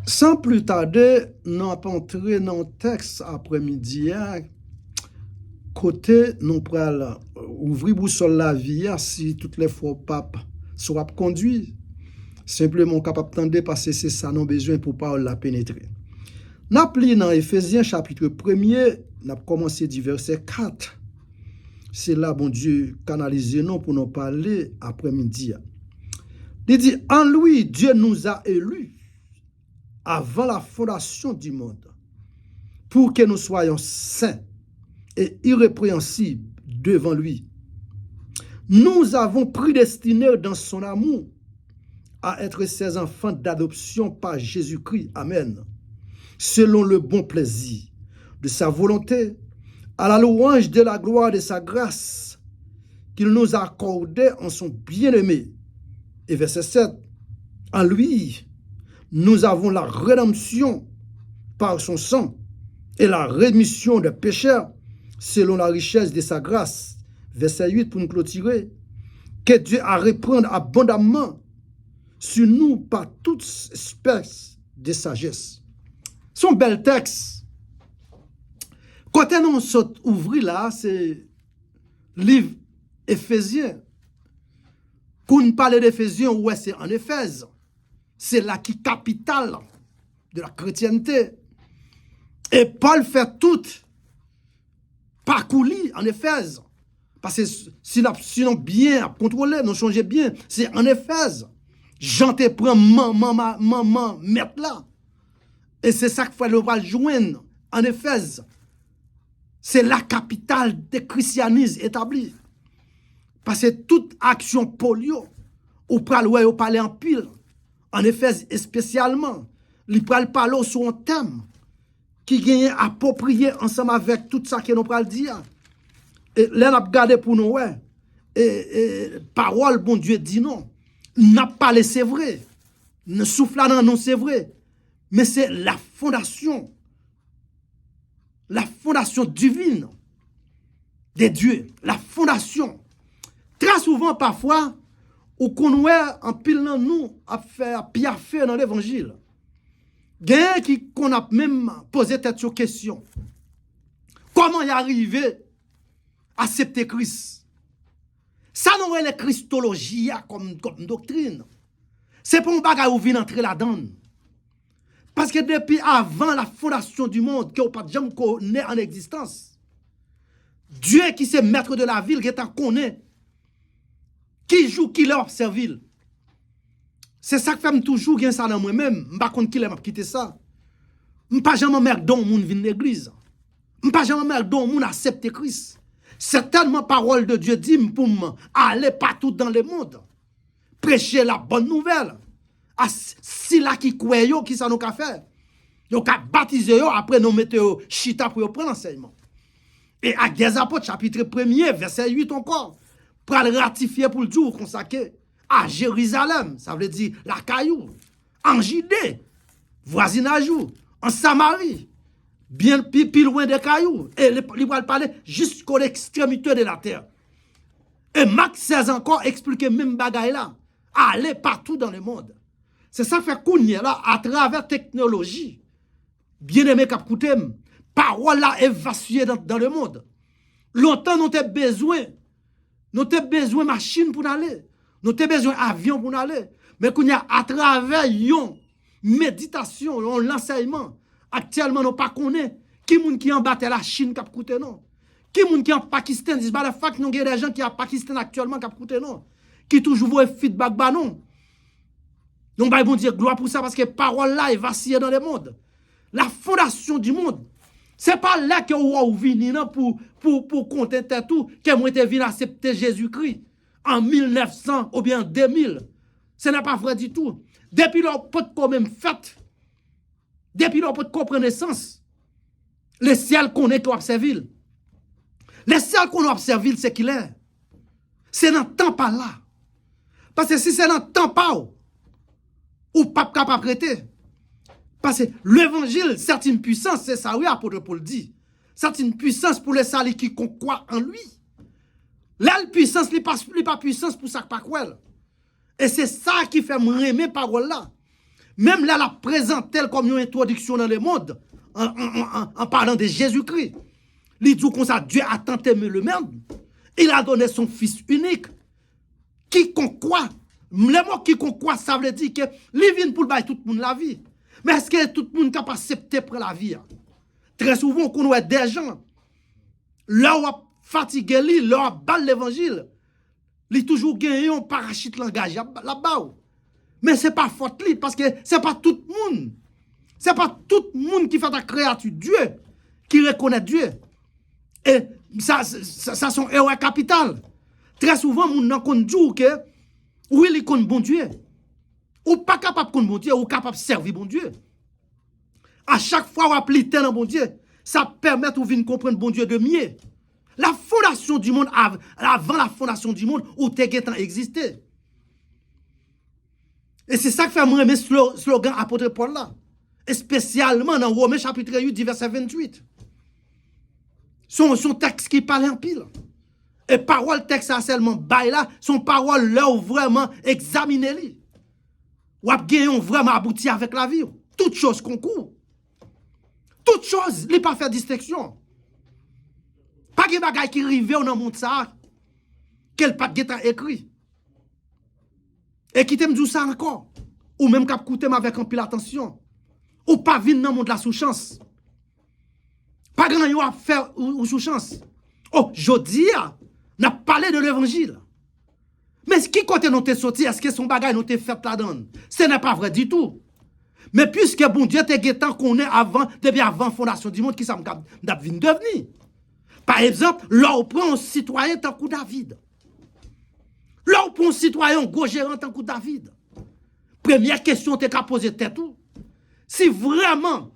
Sans plus tarder, nous allons entrer dans le texte après-midi. Côté, nous allons ouvrir boussole la vie si toutes les fois pape soit conduit. Simplement capable de parce que c'est ça nos besoins pour pas la pénétrer. Nous avons dans Éphésiens chapitre 1er, nous avons commencé du verset 4. C'est là, bon Dieu, canaliser nous pour nous parler après-midi. Il dit, en lui, Dieu nous a élus avant la fondation du monde, pour que nous soyons saints et irrépréhensibles devant lui. Nous avons prédestiné dans son amour à être ses enfants d'adoption par Jésus-Christ. Amen. Selon le bon plaisir de sa volonté, à la louange de la gloire de sa grâce qu'il nous a accordée en son bien-aimé. Et verset 7, en lui, nous avons la rédemption par son sang et la rémission des péchés selon la richesse de sa grâce. Verset 8 pour nous clôturer. Que Dieu a reprendre abondamment sur nous par toute espèce de sagesse. Son bel texte. Quand nous ouvrons là, c'est livre Éphésiens. Quand on parle d'Éphésiens, ouais, c'est en Éphèse. C'est là qui capitale de la chrétienté. Et Paul fait tout parcours en Éphèse. Parce que sinon bien contrôlé, nous changer bien, c'est en Éphèse. Jean te prend maman, mettre là. Et c'est ça qu'il faut le joindre en Éphèse. C'est la capitale du christianisme établi. Parce que toute action polio, ou parler en pile, en Éphèse spécialement, il pral parler sur un thème qui gagne approprié ensemble avec tout ça que nous pral dire. Et là, on a regardé pour nous, ouais. Et parole, bon Dieu dit non. N'a pas parlé, c'est vrai. Ne souffle dans non, c'est vrai. Mais c'est la fondation divine des dieux. La fondation. Très souvent, parfois, ou qu'on voit en pile dans nous à faire piaffer dans l'évangile. Gain qui qu'on a même posé cette question. Comment y arriver à accepter Christ? Ça nous est la christologie comme doctrine. C'est pour un bagage où vient entrer là-dedans. Parce que depuis avant la fondation du monde, que pas jamais connaît en existence, Dieu qui c'est maître de la ville, qui est en connaît, qui joue, qui leur servile. C'est ça que fait toujours gagner ça dans moi-même. Je ne sais pas qui m'a quitté ça. Je ne sais pas jamais mère dont moun vient l'église. Je ne sais pas jamais mère dont moun accepte Christ. Certainement parole de Dieu dit pour aller partout dans le monde. Prêcher la bonne nouvelle. Si là qui croit qui ça nous a fait. Yo ka baptiser yo après nous mettre chita pour prendre l'enseignement. Et à des apôtres chapitre 1er verset 8 encore pour le ratifier pour le jour consacré à Jérusalem, ça veut dire la caillou, en Judée, voisinage, en Samarie, bien plus loin des cailloux, et il va parler jusqu'à l'extrémité de la terre. Et Marc 16 encore explique même bagaille là, aller partout dans le monde. C'est ça fait qu'on y est là, à travers technologie, bien aimé cap koutem, parole là évacuée dans le monde. Longtemps nous avons besoin de machine pour aller. Nous avons besoin d'avion pour aller. Mais qu'on y a à travers une méditation, l'enseignement, actuellement, nous ne connaissons pas qui moun qui en batte la Chine qui a coûté non. Qui moun qui en Pakistan, disent pas la fac, nous avons des gens qui en Pakistan actuellement qui a coûté non. Qui toujours voient feedback bah non. Donc, ils vont dire gloire pour ça parce que parole là est vacillée dans le monde. La fondation du monde. Ce n'est pas là que vous venez pour contenter tout, que vous êtes venu accepter Jésus-Christ en 1900 ou bien 2000. Ce n'est pas vrai du tout. Depuis leur pot quand même fait, depuis leur pot connaissance, le ciel qu'on est observé. Le ciel qu'on observe, c'est qu'il est. C'est dans le temps pas là. Parce que si c'est dans le temps pas, ou pas capable de prêter. Parce que l'évangile, c'est une puissance, c'est ça, oui, apôtre Paul dit. C'est une puissance pour les salis qui croient en lui. Là, la puissance, n'est pas puissance pour ça que pas quoi. Et c'est ça qui fait m'aimer parole là. Même là, la présente telle comme une introduction dans le monde, en parlant de Jésus-Christ. Il dit comme ça, Dieu a tant aimé le monde, il a donné son Fils unique. Quiconque croit, le mot quiconque croit, ça veut dire que il vient pour le tout le monde la vie. Mais est-ce que tout le monde est capable d'accepter pour la vie? Très souvent, on connaît des gens, là où on fatigué, là où on l'évangile, il toujours gagné un parachute langage là-bas. Mais ce n'est pas faute, parce que ce n'est pas tout le monde. Ce n'est pas tout le monde qui fait la créature Dieu, qui reconnaît Dieu. Et ça sont erreurs capitales. Très souvent, on n'a qu'on dit que oui, il connaît bon Dieu. Ou pas capable de connaître bon Dieu, ou capable de servir bon Dieu. À chaque fois, on applique dans bon Dieu, ça permet de venir comprendre bon Dieu de mieux. La fondation du monde, avant la fondation du monde, où Tegetan existait. Et c'est ça que fait moi aimer slogan apôtre Paul là. Et spécialement dans Romains chapitre 8, verset 28. Son texte qui parle en pile. Et parole texte a seulement bail là, son parole là où vraiment examiner li. Ou a gagné vraiment abouti avec la vie. Toute chose concourt. Toute chose, il pas faire distinction. Pas de bagay qui rive dans le monde ça, quel pas de écrit. Et qui t'aime dire ça encore. Ou même qu'à écouter avec un pile attention. Ou pas venir dans le monde de la sous-chance. Pas grand chose à faire ou sous-chance. Oh, je dis, n'a parlé de l'évangile. Mais ce qui côté nous t'es sorti, est-ce que son bagage nous t'es fait là-dedans? Ce n'est pas vrai du tout. Mais puisque bon Dieu t'es guettant qu'on est avant, depuis avant la fondation du monde, qui ça m'a devenir. Par exemple, là on prend un citoyen tant que David. Là on prend un citoyen gros gérant tant que David. Première question t'es qu'à poser tête tout. Si vraiment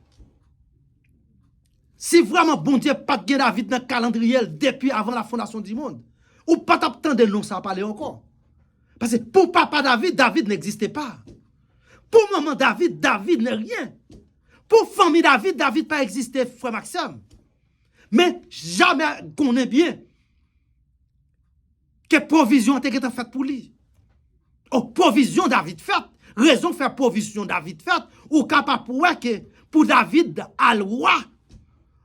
bon Dieu pas de David dans le calendrier depuis avant la fondation du monde, ou pas t'attendre de non ça parler encore. Parce que pour papa David, David n'existait pas. Pour maman David, David n'est rien. Pour famille David, David pas existé, frère Maxime. Mais jamais qu'on est bien que provision a été faite pour lui. Oh, provision David faite. Raison de faire provision David faite. Ou capable pour David à le roi.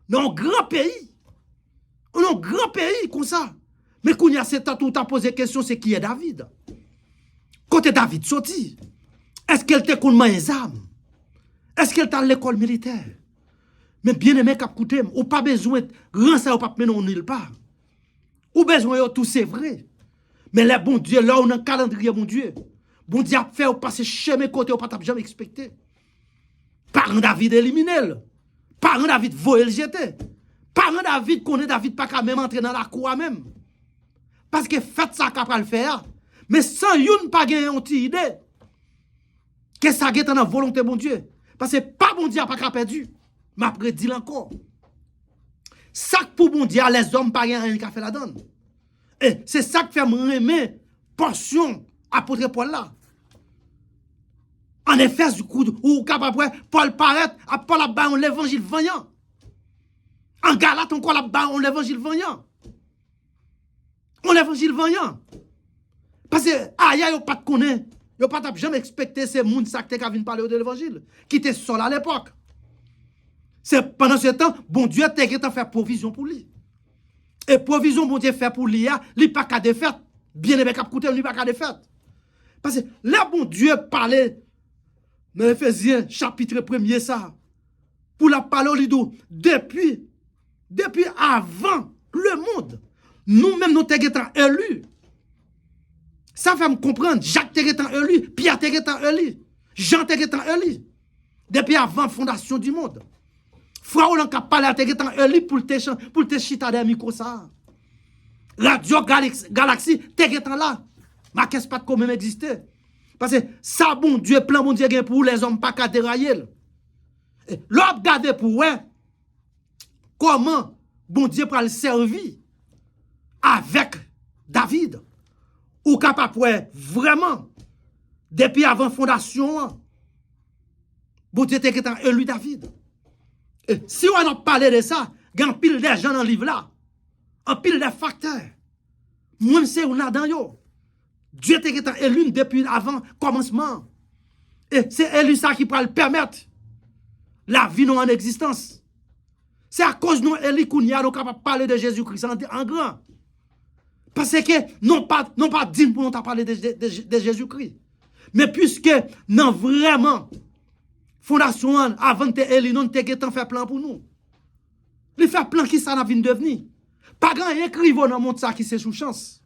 Dans un grand pays. Dans un grand pays comme ça. Mais quand il y a 7 ans, tout a posé question, c'est qui est David? Côté David sorti. Est-ce qu'elle t'a connu les armes? Est-ce qu'elle t'a à l'école militaire? Mais bien aimé cap coûter, ou pas besoin de grand ça ou pas mener nulle part. Ou besoin de tout c'est vrai. Mais le bon Dieu là on a un calendrier bon Dieu. Bon Dieu a fait ou passer chemin côté ou pas jamais expecté. Parent David éliminé. Parent David voyer le jeter. Parent David connaît David pas qu'à même entrer dans la cour même. Parce que fait ça qu'à le faire. Mais sans une pas gagner une idée. Que ça est dans la volonté bon Dieu. Parce que pas bon Dieu pas qu'à perdu. M'a prédit encore. Ça pour bon Dieu les hommes pas rien qu'à faire la donne. Et c'est ça qui fait me aimer portion apôtre Paul là. En effet, du coup, ou capable Paul paraît à Paul là-bas on l'évangile vaillant. En Galate encore là-bas on l'évangile vaillant. On l'évangile vaillant. Parce que aïe yo pas de connaît. Yo pas jamais expecté ces monde ça qui viennent parler de l'évangile qui était seul à l'époque. C'est pendant ce temps bon Dieu t'a fait provision pour lui. Et provision bon Dieu fait pour lui, il pas qu'à défaite. Bien aimé cap coûter, il pas qu'à défaite. Parce que là bon Dieu parlait dans Éphésiens chapitre 1er ça. Pour la parole depuis avant le monde, nous-mêmes nous t'étant élus. Ça fait me comprendre. Jacques t'étant élu, Pierre t'étant élu, Jean t'étant élu. Depuis avant la fondation du monde. Frère Roland qui a parlé t'étant élu pour te chita des micros ça. Radio Galaxy t'étant là. Ma qu'est-ce pas quand même exister. Parce que ça bon Dieu, plan bon Dieu pour les hommes pas qu'à dérailler. L'homme garde pour comment bon Dieu pour le servir avec David. Ou capable vraiment depuis avant fondation bon Dieu était élu David. Et si on a parlé de ça, il y a un pile de gens dans le livre là. Un pile de facteurs. Moi c'est là dans yo. Dieu était élu depuis avant commencement. Et c'est elle ça qui peut le permettre. La vie non en existence. C'est à cause de nous, Eli Kounia, nous capable de parler de Jésus-Christ en grand. Parce que non pas dit pour nous parler de Jésus-Christ. Mais puisque non vraiment, fondation avant de Eli, non te fait plan pour nous. Il fait plan qui ça n'a vient devenir. Pas grand écrivain dans le monde ça qui c'est sous chance.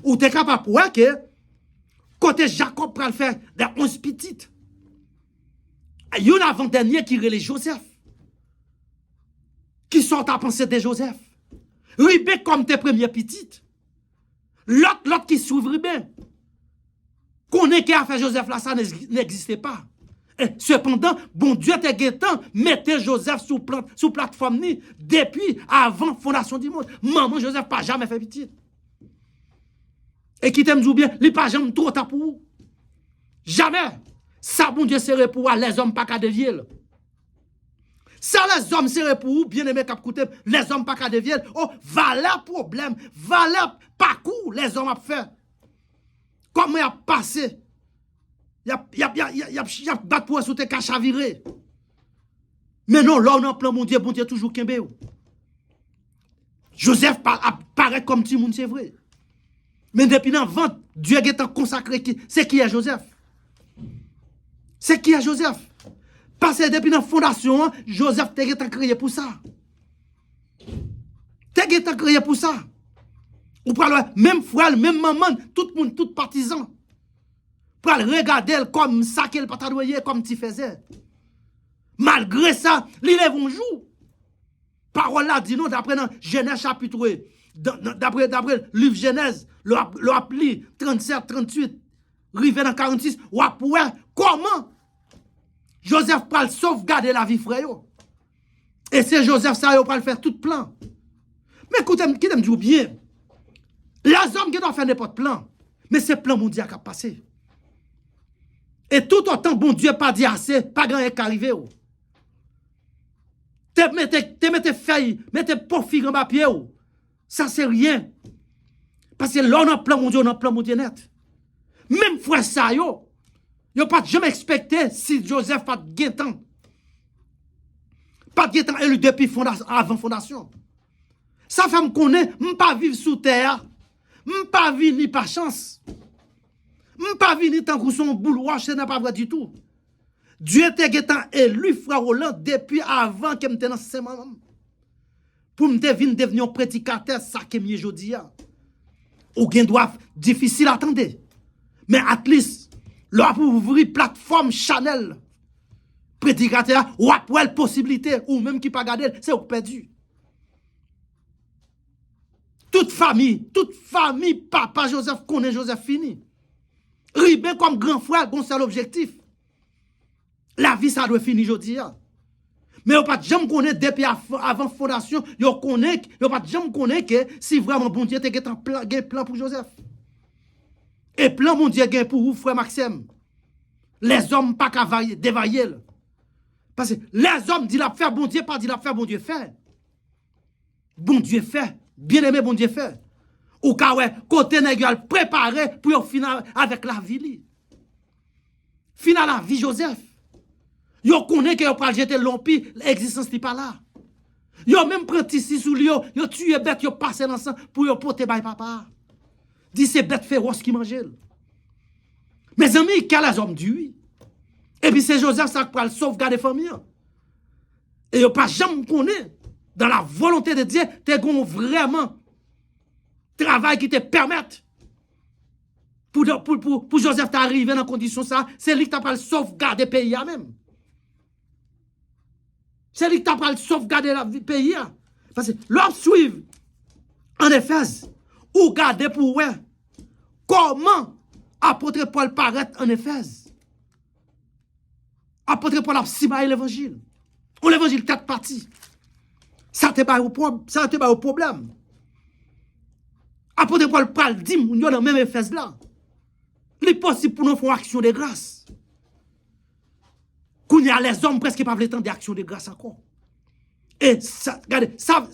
Ou t'es capable pour que côté Jacob pour le faire des 11 petites. Il y en a avant-dernier qui relève Joseph. Qui sont à penser de Joseph. Ribé comme tes premières petites. L'autre qui s'ouvre bien. Qu'on est qui a fait Joseph là, ça n'existait pas. Et cependant, bon Dieu te guettant, mettez Joseph sous plateforme ni depuis avant fondation du monde. Maman Joseph pas jamais fait petite. Et qui t'aime bien, il pas jamais trop tard pour vous. Jamais. Ça, bon Dieu, serait pour les hommes pas qu'à dévier. Ça, les hommes seraient pour vous, bien aimé cap coûter, les hommes pas qu'à dévier. Oh, voilà problème, voilà parcours, les hommes ont fait. Comment il a passé? Il a battu pour sous tes caches à virer. Mais non, là, on a plein, mon Dieu, toujours Kembe. Joseph paraît comme petit monde, c'est vrai. Mais depuis la vente, Dieu est consacré. C'est qui est Joseph? C'est qui est Joseph? Parce que depuis la fondation, Joseph t'a créé pour ça. T'a créé pour ça. Ou pour même frère, même maman, tout le monde, tout partisan. Pour regarder comme ça qu'elle pas t'adoyer comme tu faisais. Malgré ça, il lève un jour. Parole là dit non, d'après Genèse chapitre 8, d'après le livre Genèse, le appli 37, 38, rivé dans 46, ou après, comment Joseph peut sauvegarder la vie frère. Et c'est Joseph ça va le faire tout plan. Mais écoutez, qui t'aime dire bien, les hommes qui doivent faire n'importe plan, mais c'est plan mon Dieu qui a passé. Et tout autant bon Dieu pas dit assez, pas grand qui arrivé. Te mettez feuille, mettez profil en papier. Ça c'est rien. Parce que là on a plan mon Dieu, on a plan mon Dieu net. Même frère ça yo pas jamais expecté si Joseph pas de temps. Pas de temps élu depuis avant fondation. Ça fait me connaître, pas vivre sous terre, pas vivre ni par chance. Pas vivre tant que son boulot, ce n'est pas vrai du tout. Dieu t'a élu frère Roland depuis avant que m'te dans semaine. Pour me devenir un prédicateur ça que mieux jodi a. Ou gen doit difficile à attendre. Mais at least là pour ouvrir plateforme Chanel prédicateur ou après possibilité ou même qui pas garder c'est perdu. Toute famille papa Joseph connaît Joseph fini. Ribé comme grand frère bon seul objectif. La vie ça doit finir aujourd'hui. Mais on pas jamais connaître depuis avant fondation, yo pas jamais connaître que si vraiment bon Dieu te un plan pour Joseph. Et plan mon Dieu gain pour vous frère Maxime. Les hommes pas qu'à dévailler. Parce que les hommes disent la faire bon Dieu pas dit la faire bon Dieu fait. Bon Dieu fait, bien aimé bon Dieu fait. Ou ka ouais, côté nèg préparé pour finir avec la vie. Finir la vie Joseph. Yo connaît que yo pral jeter l'ompi, l'existence n'est pas là. Yo même prend ici sous lui, yo tué bête, yo passé dans sang pour yo porter bay papa. Dit c'est bête féroce qui mange. Mes amis, quel les hommes du et puis c'est Joseph ça pral sauvegarder famille. Et yo pas jamais connaît dans la volonté de Dieu, t'es gon vraiment travail qui te permette pour Joseph t'arriver dans condition ça, c'est lui qui t'a pas sauvegarder pays même. C'est lui qui t'a pas sauvegarder la pays. Parce que l'homme suivre en Éphèse, ou garder pour ouais, comment apôtre Paul paraît en Éphèse. Apôtre Paul a si bail l'évangile. Ou l'évangile 4 parties. Ça te pas au problème. Apôtre Paul parle dit nous dans même Éphèse là. Il est possible pour nous faire action de grâce. Qu'on y a les hommes presque pas le temps d'action de grâce encore. Et ça, regardez, ça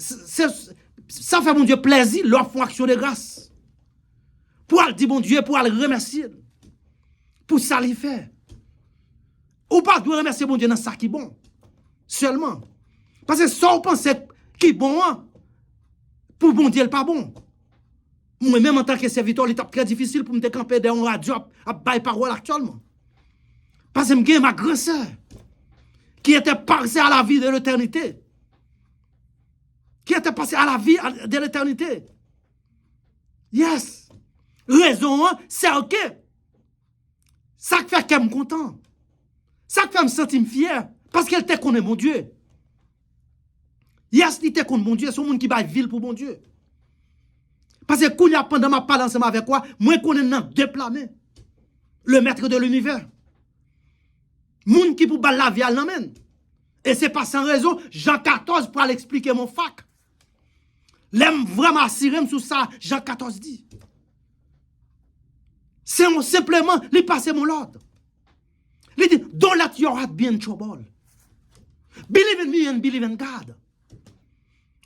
fait mon Dieu plaisir, leur font action de grâce. Pour aller dire mon Dieu, pour aller remercier. Pour ça, il fait. Ou pas doit remercier bon Dieu dans ça qui est bon. Seulement. Parce que ça, on pense qui est bon, hein, pour bon Dieu, pas bon. Moi-même, en tant que serviteur, il est très difficile pour me décamper dans une radio à bailler parole actuellement. Parce que j'ai ma grand-sœur qui était passée à la vie de l'éternité. Qui était passée à la vie de l'éternité. Yes. Raison, hein, c'est OK. Ça fait qu'elle me content. Ça fait me sentir fier. Parce qu'elle te connaît, mon Dieu. Yes, il te connaît, mon Dieu. C'est un monde qui va ville pour mon Dieu. Parce que quand il y a pendant ma parole ensemble avec quoi, moi, je connais deux planètes. Le maître de l'univers. Moun qui pour la vie à l'amène. Et c'est pas sans raison, Jean 14 pour l'expliquer mon fac. L'aime vraiment assuré sur ça, Jean 14 dit. C'est simplement, il passe mon ordre. Il dit, don't let your heart be in trouble. Believe in me and believe in God.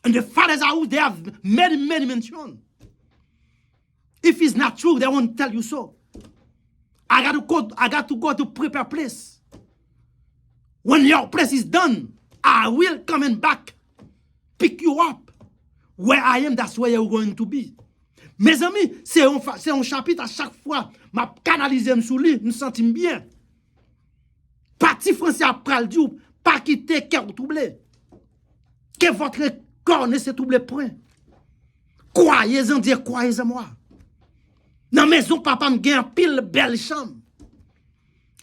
And the Father's house, they have many, many mentions. If it's not true, they won't tell you so. I got to go to prepare place. When your place is done, I will come back, pick you up. Where I am, that's where you're going to be. Mes amis, c'est un chapitre à chaque fois, m'a canalisé sous lui, nous sentons bien. Parti français après le dit, pas quitter cœur troublé. Que votre corps ne se trouble point. Croyez en Dieu, croyez en moi. Dans la maison, papa me gagne pile belle chambre.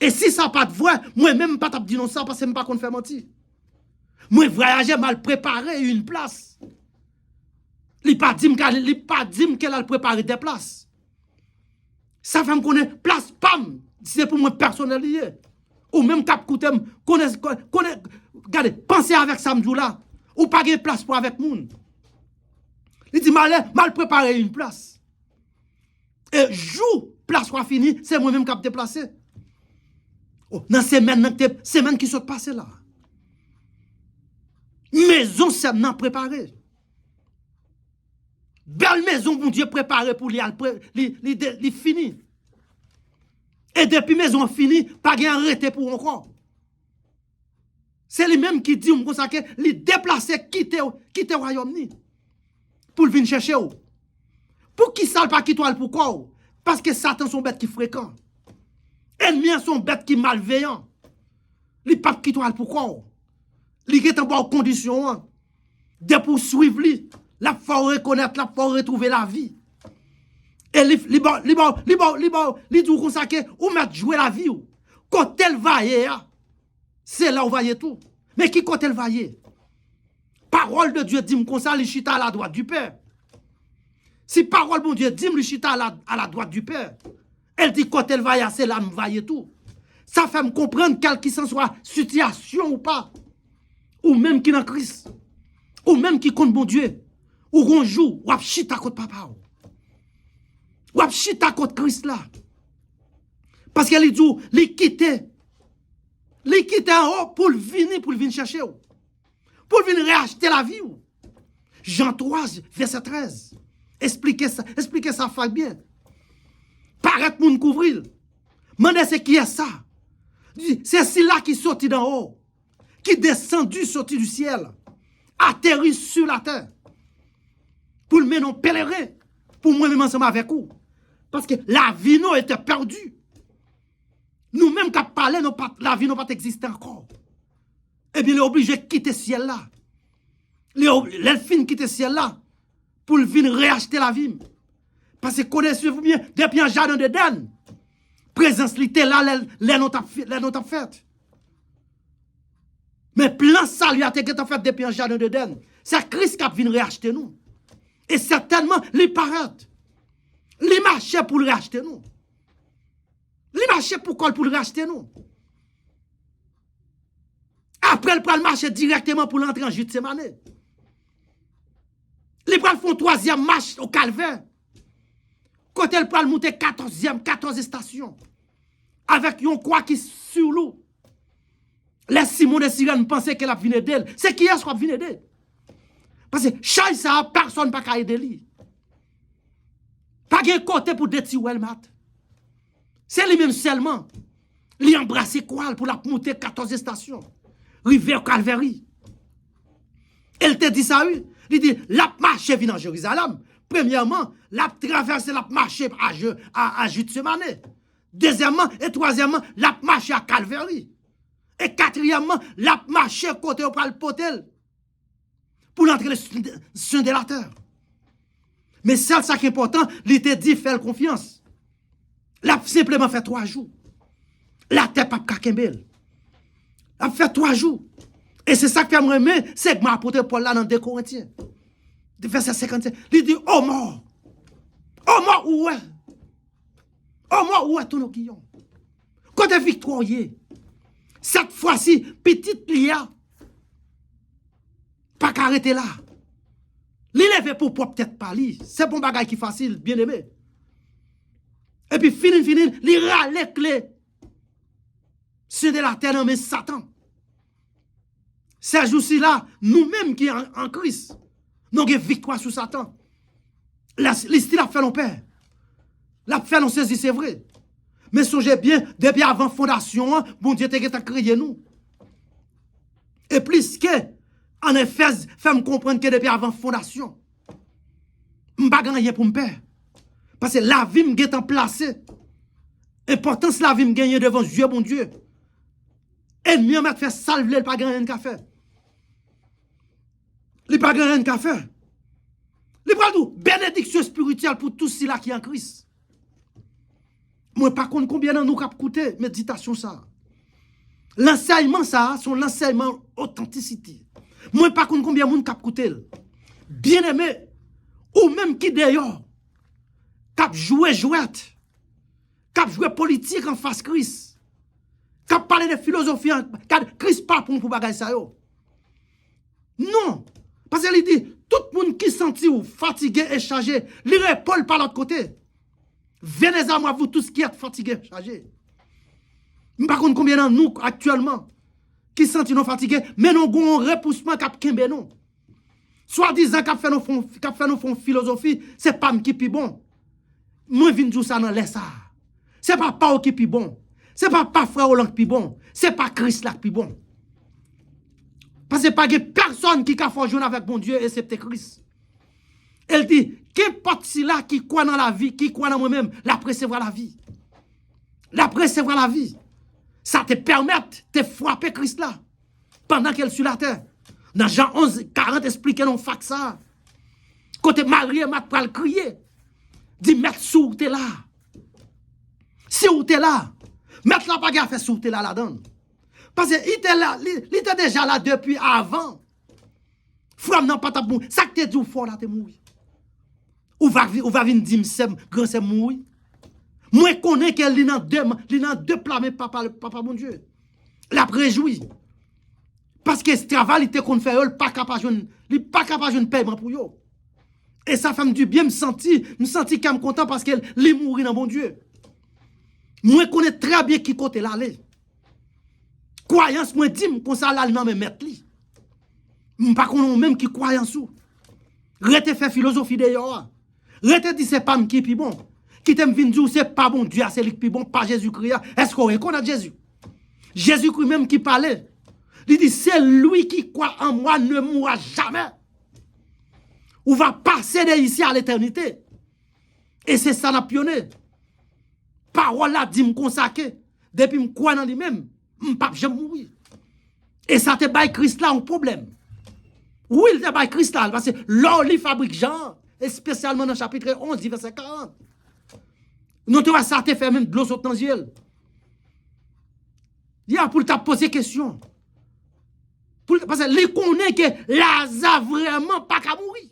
Et si ça pas de voix, moi-même pas dire non ça parce que je ne pas qu'on fait mentir. Moi voyager mal préparé une place. Il pas dit qu'elle a préparé des places. Ça fait me connaître place pam, c'est pour moi personnel lié. Ou même cap coutem connaît regardez, pensez avec Samdou là, ou pas de place pour avec moun. Il dit mal préparé une place. Et jour place soit fini, c'est moi-même qui a déplacé. Oh, dans semaine qui sont passées là. Maison c'est maintenant préparée. Belle maison, mon Dieu, préparée pour les fini. Et depuis maison finie, pas de arrêté pour encore. C'est lui-même qui dit, que les déplacer, quitter le royaume. Pour venir chercher. Pour qui ça pas quitter pourquoi? Parce que Satan sont bêtes qui fréquent. Ennemis sont bêtes qui malveillants. Les papes quitter pourquoi? Les sont en bonne condition. De poursuivre lui. La faut reconnaître, la faut retrouver la vie. Et les disent comme ça que ou mettre jouer la vie. Quand elle va c'est là où va tout. Mais qui quand elle va parole de Dieu dit comme ça, il chita à la droite du Père. Si parole de Dieu dit, il chita à la droite du Père. Elle dit quand elle va c'est là où va tout. Ça fait me comprendre quelle que soit situation ou pas. Ou même qui dans Christ. Ou même qui compte bon Dieu. Ou qu'on joue, ou chita contre papa. Ou chita contre Christ là. Parce qu'elle dit, il quitte en haut pour venir chercher. Pour venir réacheter la vie. Jean 3, verset 13. Expliquez ça, fait bien. Paraître moun couvrir. Mandez c'est qui est ça. C'est celui-là qui sortit d'en haut. Qui descendu, sorti du ciel. Atterri sur la terre. Pour le mener en pèlerin. Pour moi-même ensemble avec vous. Parce que la vie nous était perdue. Nous-mêmes qui parlé, la vie n'a pas existé encore. Eh bien, il est obligé de quitter ce ciel-là. Il est fin de quitter ce ciel-là. Pour venir réacheter la vie. Parce que connaissez-vous bien, depuis un jardin d'Éden, présence était là, les notes faites. Mais plein salut a été fait depuis un jardin d'Éden. C'est Christ qui a venu réacheter nous. Et certainement, les parents, les marchés pour le racheter nous. Les marchés pour le racheter nous. Après, il prend le marché directement pour l'entrer en Gethsémane. Les bras font 3e marche au calvaire. Quand elle prend monter 14 stations. Avec un quoi qui sur l'eau. Les Simon de Sirène pensaient qu'elle a venu d'elle. C'est qui est-ce qu'on a venu d'elle? Parce que chaque ça, personne n'a pas aider lui. Pas de côté pour détruire le mat. C'est lui-même seulement. Il embrasse quoi pour la monter 14 stations. Rivière Calvary. Elle te dit ça, oui. Il dit, la marche vient en Jérusalem. Premièrement, la traverse, la marche à Gethsemane. Deuxièmement et troisièmement, la marche à Calvary. Et quatrièmement, la marche côté au le potel. Pour l'entrée le son de la terre. Mais c'est ça qui est important, il te dit, faire confiance. La simplement fait 3 jours. La terre pas kakembel. La fait 3 jours. Et c'est ça que je remet, c'est que m'apporter Paul là dans 2 Corinthiens. Verset 55. Il dit, oh mort. Oh mort, où est? Oh mort, où est ton guillon? Côté victorieux. Cette fois-ci, petite Lia, pas qu'arrêter là. L'élever pour peut-être pas lui. C'est bon bagage qui est facile, bien aimé. Et puis, fini, il râle les clés. C'est de la terre, mais Satan. Ces jours-ci là, nous-mêmes qui sommes en Christ, nous avons victoire sur Satan. L'histoire a fait nos pères. La fait nous saisir, c'est vrai. Mais songez bien, depuis avant fondation, bon Dieu t'a créé nous. Et plus que, en effet, fait-moi comprendre que depuis avant fondation, je ne pas gagner pour me père. Parce que la vie me en placée. Importance la vie me gagner devant Dieu, bon Dieu. Et mieux mettre faire salver, il pas gagner un café. Il pas gagner un café. Il pas tout bénédiction spirituelle pour tous ceux là qui sont en Christ. Moi, par contre, combien de nous cap coûter méditation ça? L'enseignement ça, son l'enseignement authenticité. Moi, par contre, combien de monde cap coûter? Bien aimé, ou même qui d'ailleurs, cap jouer jouette, cap jouer politique en face Christ, cap parler de philosophie, cap Christ parle pour bagaille ça yo. Non, parce qu'il dit, tout le monde qui sentit ou fatigué et chargé, lirez Paul par l'autre côté. Venez à moi, vous tous qui êtes fatigués et chargés. Par contre, combien de nous actuellement qui sentent nous fatigués, mais nous avons un repoussement qui a kembe nous. Soit disant qu'a fait nos philosophie, c'est pas qui pi bon. Moi, je viens de ça dans l'air. C'est pas Paul qui pi bon. C'est pas frère Roland qui pi bon. C'est pas Christ là qui pi bon. Parce que pas personne qui a fait joindre avec mon Dieu, excepté Christ. Elle dit, qu'importe si là qui croit dans la vie, qui croit dans moi-même, la précevoir la vie. La précevoir la vie. Ça te permet de frapper Christ là, pendant qu'elle est sur la terre. Dans Jean 11, 40, expliquez nous fac ça. Côté Marie, m'a pral crier. Dit, mettre sous t'es là. Si où t'es là, mettre la bagarre fait sous t'es là là-dedans. Parce qu'il était là, il était déjà là depuis avant. Frère, non, pas ta bon. Ça que t'es dit, fort là, t'es mouru. Ou va venir dire, grand c'est mouru. Moi, je connais qu'elle est dans 2 plats, mais papa, mon Dieu. La réjoui. Parce que ce travail, il était qu'on fait, il n'est pas capable de paiement pour eux. Et ça fait du bien, me sentir qu'elle me content parce qu'elle est mourie dans mon Dieu. Moi, je connais très bien qui côté l'aller. Croyance, moi, dis qu'on ça là, non, mais mettre li. Pas qu'on même qui croyance ou. Rete fait philosophie d'ailleurs. Rete dit c'est pas moi qui est plus bon. Qui t'aime vinn dire c'est pas bon Dieu, c'est lui qui est bon, pas Jésus-Christ. Est-ce qu'on reconnaît Jésus? Jésus-Christ même qui parlait. Il dit c'est lui qui croit en moi ne mourra jamais. Ou va passer de ici à l'éternité. Et c'est ça la pionnier. Parole là dit me consacrer. Depuis me croire dans lui-même, me pas jamais mourir. Et ça te bail Christ là un problème. Oui, il te bail Christ là parce que l'or lui fabrique Jean, et spécialement dans le chapitre 11, verset 40. Nous te vois ça te fait même de l'eau sur ton ciel. Il y a pour te poser question. Parce que les connaît que Lazare vraiment pas qu'à mourir.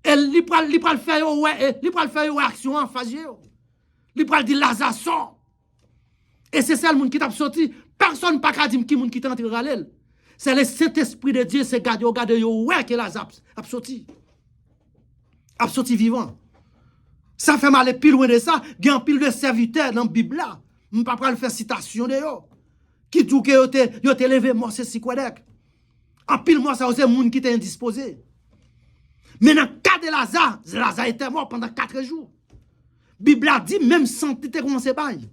Et il pral faire action en face. Il pral dire Lazare sort. Et c'est ça le monde qui t'a sorti. Personne pas qu'à dire qui monde qui t'entre à l'aile. C'est le Saint-Esprit de Dieu, c'est garder ouais que Lazare a sorti. A sorti vivant. Ça fait mal et pile loin de ça, il y a un pile de serviteurs dans la Bible là. Je ne peux pas faire citation de eux. Qui dit que yo te levé mort c'est si quoi d'ek. En pile moi ça c'est monde qui était indisposé. Mais dans le cas de Lazare était mort pendant 4 jours. La Bible a dit même santé te commencé bail.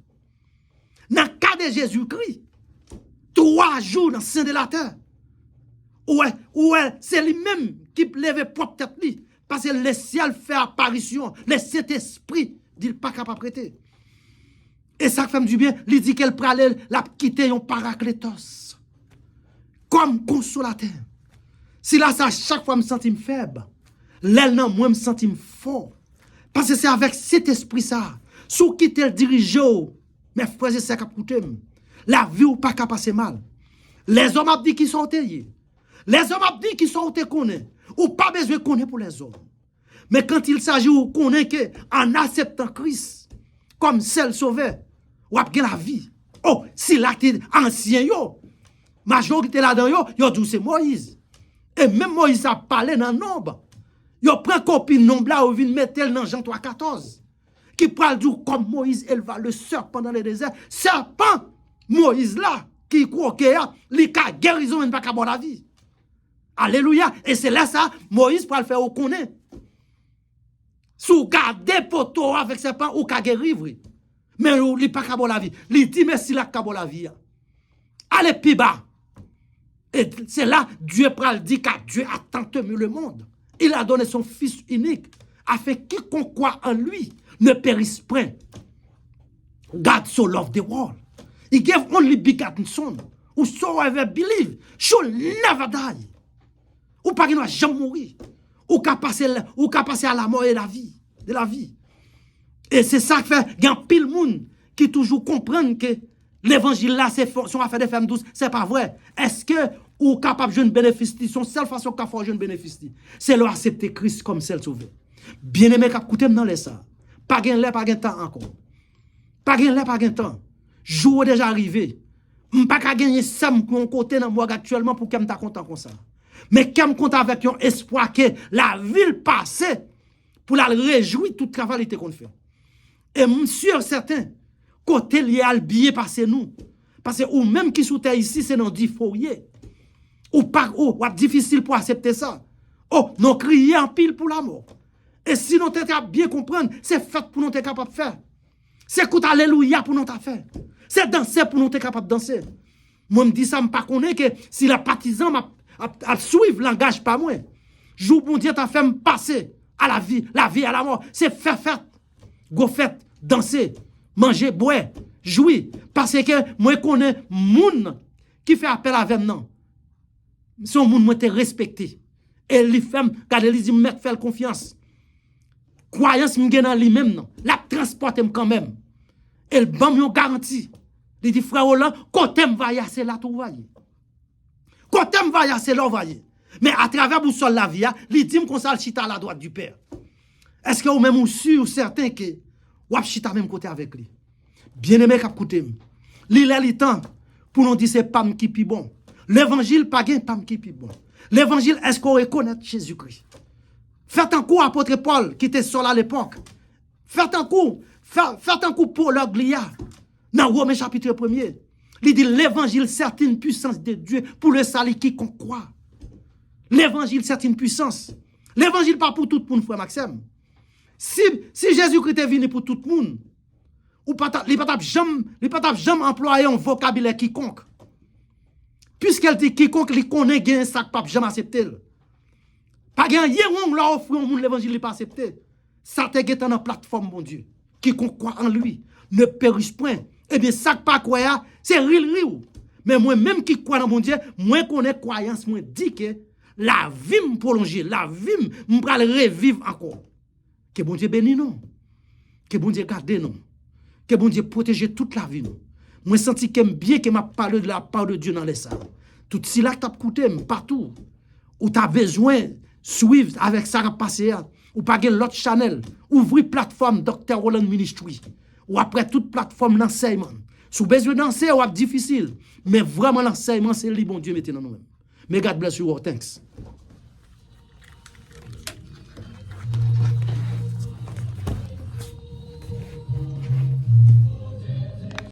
Dans garder Jésus-Christ 3 jours dans le sein de la terre. Ouais, c'est lui-même qui lève propre tête lui. Parce que le ciel fait apparition, le Saint-Esprit dit pas capable de prêter. Et ça fait du bien, il dit qu'elle pralait la quitter un paraclétos. Comme consolateur. Si là, ça, chaque fois, je me sens faible. L'aile, non, moi, je me sens fort. Parce que c'est avec cet esprit, ça. Sous qui te dirige, mes frères et sœurs, la vie ou pas qu'à passer mal. Les hommes ont dit qu'ils sont liés. Les hommes ont dit qu'ils sont connus. Ou pas besoin de connaître pour les hommes. Mais quand il s'agit de connaître qu'en acceptant Christ comme seul sauveur, ou a la vie. Oh, si là, t'es ancien, majorité là-dedans, yo dit c'est Moïse. Et même Moïse a parlé dans le nombre. Yo prend copine nombre là, ou vient mettre dans Jean 3,14. Qui parle du comme Moïse éleva le serpent dans le désert. Serpent, Moïse là, qui croit qu'il y a guérison, mais pas qu'à la vie. Alléluia. Et c'est là ça, Moïse pour le faire au connaît. Si vous gardez poteau avec serpent, ou qu'à guérir, mais il n'est pas qu'à la vie. Il dit, mais si la qu'à la vie. Allez, plus bas. Et c'est là, Dieu pral dit que Dieu a tant aimé le monde. Il a donné son Fils unique, afin que quiconque croit en lui ne périsse point. God so loved the world. He gave only begotten son. Whosoever believe shall never die. Ou pas qu'il ne va jamais mourir. Ou qu'à passer à la mort et de la vie. Et c'est ça qui fait qu'il y a un pile monde qui toujours comprennent que l'évangile là, c'est son affaire de femmes douces. C'est pas vrai. Est-ce que ou capable de jouer un bénéfice? Son seule façon qu'il faut jouer un bénéfice, c'est leur accepter Christ comme seul sauveur. Bien aimé, cap coûter dans les ça. Pas gain l'air, pas gain temps encore. Pas gain l'air, pas gain temps. Jour déjà arrivé. M'pas ka gagner sam mon côté dans moi actuellement pour qu'elle me ta content comme ça. Mais qu'elle me compte avec un espoir que la ville passe pour la réjouir toute cavalité qu'on fait. Et monsieur certain côté lié à le billet passer nous parce que ou même qui sous terre ici c'est non dit foyer. Ou pas ou difficile pour accepter ça. Oh, non crier en pile pour la mort. Et si nous t'es bien comprendre, c'est fait pour nous être capable de faire. C'est écoute alléluia pour nous faire. C'est danser pour nous être capable de danser. Moi me dis ça me pas connaît que si la partisan a suivre langage pas moi. Jour bon Dieu t'a fait me passer à la vie à la mort, c'est faire fête. Go fête, danser, manger, boire, jouir parce que moi connais moun qui fait appel avec non. Son moun moi te respecté. Et les femmes quand ils disent mettre faire confiance. Croyance me gen dans lui-même non. La transporter quand même. Et le bon yon garantie. Il dit frère Roland, côté me va yasser là tout voyez. Côté me va yasser là voyez. Mais à travers boussole la vie, il dit qu'on s'al chita à la droite du Père. Est-ce que vous même sûr ou certain que ou chita même côté avec lui? Bien-aimé k'ap koute. Li le temps pour nous dire c'est pas qui pi bon. L'évangile pas gain pas qui pi bon. L'évangile est-ce qu'on reconnaît Jésus-Christ? Faites un coup apôtre Paul qui était seul à l'époque. Faites un coup pour l'Oglia. Dans Romains chapitre 1er. Il dit l'évangile c'est une puissance de Dieu pour le salut quiconque croit. L'évangile c'est une puissance. L'évangile pas pour tout le monde, frère Maxime. Si Jésus-Christ est venu pour tout le monde, ou pas jamais employer un vocabulaire quiconque. Puisqu'elle dit quiconque li connaît gain ça pas jamais accepter. Pas gain on l'a offert au monde l'évangile n'est pas accepté. Ça te gêne dans plateforme mon Dieu. Quiconque croit en lui ne périsse point. Eh bien ça pas croire, c'est ril. Mais moi même qui crois dans mon Dieu, moi connais croyance, moi dit que la vie me prolonger, la vie me pral revivre encore. Que bon Dieu bénisse nous. Que bon Dieu garde nous. Que bon Dieu protège toute la vie nous. Moi senti que bien que m'a parlé de la part de Dieu dans les salles. Tout si là t'as écouté partout où tu as besoin suivre avec ça qui passé ou pas l'autre channel, ouvrir plateforme Dr. Roland Ministry ou après toute plateforme d'enseignement. Sous besoin d'enseigner ou difficile, mais vraiment l'enseignement c'est le bon Dieu mettez dans nous-mêmes. Mais God bless you all. Thanks.